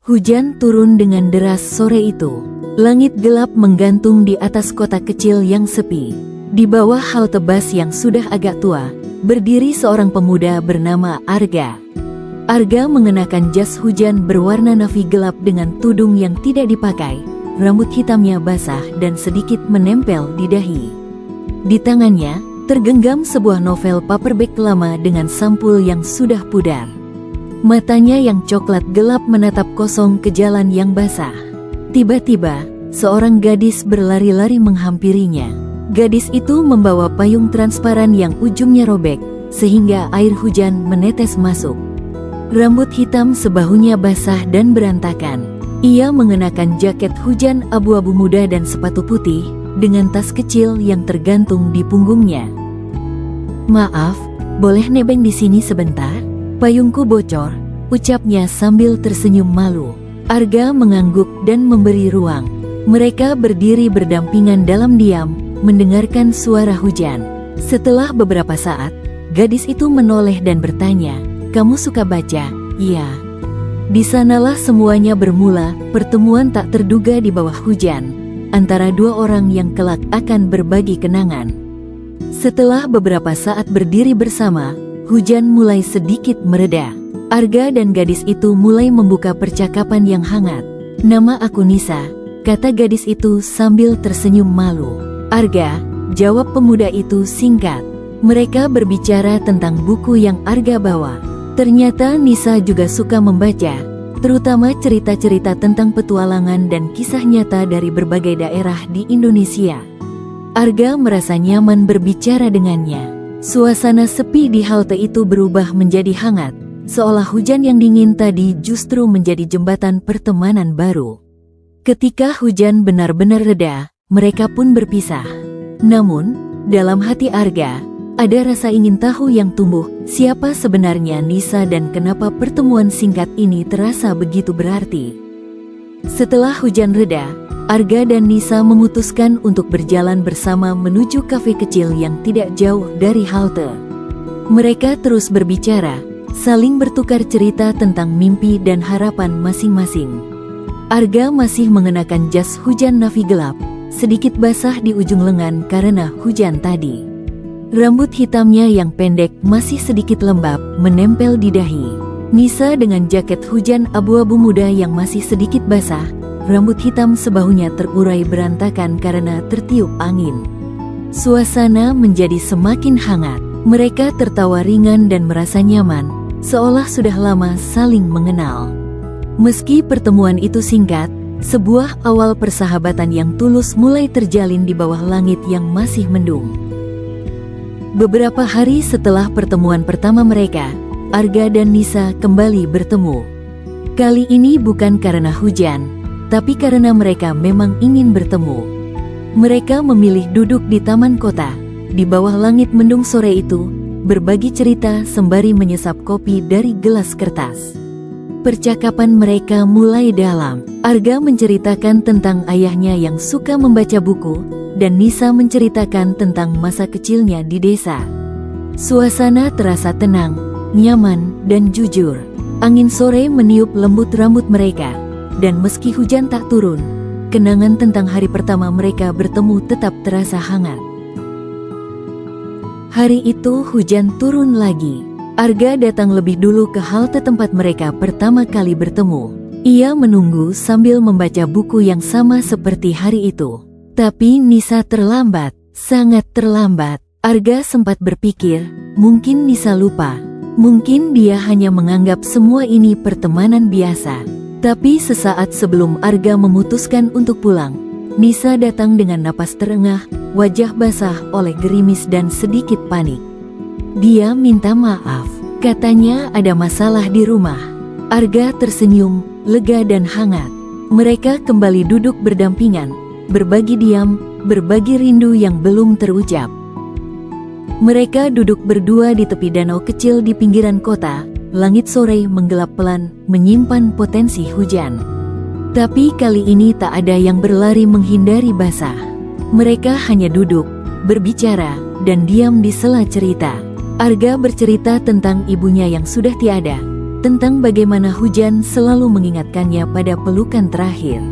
Hujan turun dengan deras sore itu. Langit gelap menggantung di atas kota kecil yang sepi. Di bawah halte bus yang sudah agak tua, berdiri seorang pemuda bernama Arga. Arga mengenakan jas hujan berwarna navy gelap dengan tudung yang tidak dipakai, rambut hitamnya basah dan sedikit menempel di dahi. Di tangannya, tergenggam sebuah novel paperback lama dengan sampul yang sudah pudar. Matanya yang coklat gelap menatap kosong ke jalan yang basah. Tiba-tiba, seorang gadis berlari-lari menghampirinya. Gadis itu membawa payung transparan yang ujungnya robek, sehingga air hujan menetes masuk. Rambut hitam sebahunya basah dan berantakan. Ia mengenakan jaket hujan abu-abu muda dan sepatu putih, dengan tas kecil yang tergantung di punggungnya. "Maaf, boleh nebeng di sini sebentar? Payungku bocor," ucapnya sambil tersenyum malu. Arga mengangguk dan memberi ruang. Mereka berdiri berdampingan dalam diam, mendengarkan suara hujan. Setelah beberapa saat, gadis itu menoleh dan bertanya, "Kamu suka baca?" "Iya." Di sanalah semuanya bermula, pertemuan tak terduga di bawah hujan, antara dua orang yang kelak akan berbagi kenangan. Setelah beberapa saat berdiri bersama, hujan mulai sedikit mereda. Arga dan gadis itu mulai membuka percakapan yang hangat. "Nama aku Nisa," kata gadis itu sambil tersenyum malu. "Arga," jawab pemuda itu singkat. Mereka berbicara tentang buku yang Arga bawa. Ternyata Nisa juga suka membaca, terutama cerita-cerita tentang petualangan dan kisah nyata dari berbagai daerah di Indonesia. Arga merasa nyaman berbicara dengannya. Suasana sepi di halte itu berubah menjadi hangat, seolah hujan yang dingin tadi justru menjadi jembatan pertemanan baru. Ketika hujan benar-benar reda, mereka pun berpisah. Namun, dalam hati Arga, ada rasa ingin tahu yang tumbuh, siapa sebenarnya Nisa dan kenapa pertemuan singkat ini terasa begitu berarti. Setelah hujan reda, Arga dan Nisa memutuskan untuk berjalan bersama menuju kafe kecil yang tidak jauh dari halte. Mereka terus berbicara, saling bertukar cerita tentang mimpi dan harapan masing-masing. Arga masih mengenakan jas hujan navy gelap, sedikit basah di ujung lengan karena hujan tadi. Rambut hitamnya yang pendek masih sedikit lembab, menempel di dahi. Nisa dengan jaket hujan abu-abu muda yang masih sedikit basah, rambut hitam sebahunya terurai berantakan karena tertiup angin. Suasana menjadi semakin hangat. Mereka tertawa ringan dan merasa nyaman, seolah sudah lama saling mengenal. Meski pertemuan itu singkat, sebuah awal persahabatan yang tulus mulai terjalin di bawah langit yang masih mendung. Beberapa hari setelah pertemuan pertama mereka, Arga dan Nisa kembali bertemu. Kali ini bukan karena hujan, tapi karena mereka memang ingin bertemu. Mereka memilih duduk di taman kota, di bawah langit mendung sore itu, berbagi cerita sembari menyesap kopi dari gelas kertas. Percakapan mereka mulai dalam. Arga menceritakan tentang ayahnya yang suka membaca buku, dan Nisa menceritakan tentang masa kecilnya di desa. Suasana terasa tenang, nyaman, dan jujur. Angin sore meniup lembut rambut mereka, dan meski hujan tak turun, kenangan tentang hari pertama mereka bertemu tetap terasa hangat. Hari itu hujan turun lagi. Arga datang lebih dulu ke halte tempat mereka pertama kali bertemu. Ia menunggu sambil membaca buku yang sama seperti hari itu. Tapi Nisa terlambat, sangat terlambat. Arga sempat berpikir, mungkin Nisa lupa. Mungkin dia hanya menganggap semua ini pertemanan biasa. Tapi sesaat sebelum Arga memutuskan untuk pulang, Nisa datang dengan napas terengah, wajah basah oleh gerimis dan sedikit panik. Dia minta maaf, katanya ada masalah di rumah. Arga tersenyum, lega dan hangat. Mereka kembali duduk berdampingan, berbagi diam, berbagi rindu yang belum terucap. Mereka duduk berdua di tepi danau kecil di pinggiran kota. Langit sore menggelap pelan, menyimpan potensi hujan. Tapi kali ini tak ada yang berlari menghindari basah. Mereka hanya duduk, berbicara, dan diam di sela cerita. Arga bercerita tentang ibunya yang sudah tiada, tentang bagaimana hujan selalu mengingatkannya pada pelukan terakhir.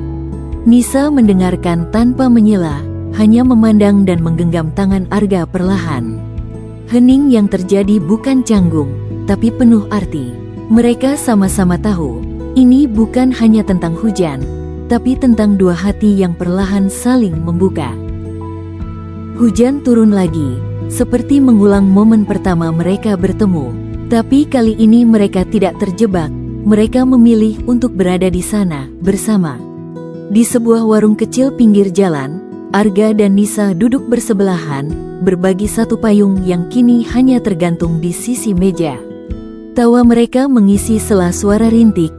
Nisa mendengarkan tanpa menyela, hanya memandang dan menggenggam tangan Arga perlahan. Hening yang terjadi bukan canggung, tapi penuh arti. Mereka sama-sama tahu, ini bukan hanya tentang hujan, tapi tentang dua hati yang perlahan saling membuka. Hujan turun lagi, seperti mengulang momen pertama mereka bertemu. Tapi kali ini mereka tidak terjebak, mereka memilih untuk berada di sana, bersama. Di sebuah warung kecil pinggir jalan, Arga dan Nisa duduk bersebelahan, berbagi satu payung yang kini hanya tergantung di sisi meja. Tawa mereka mengisi sela suara rintik,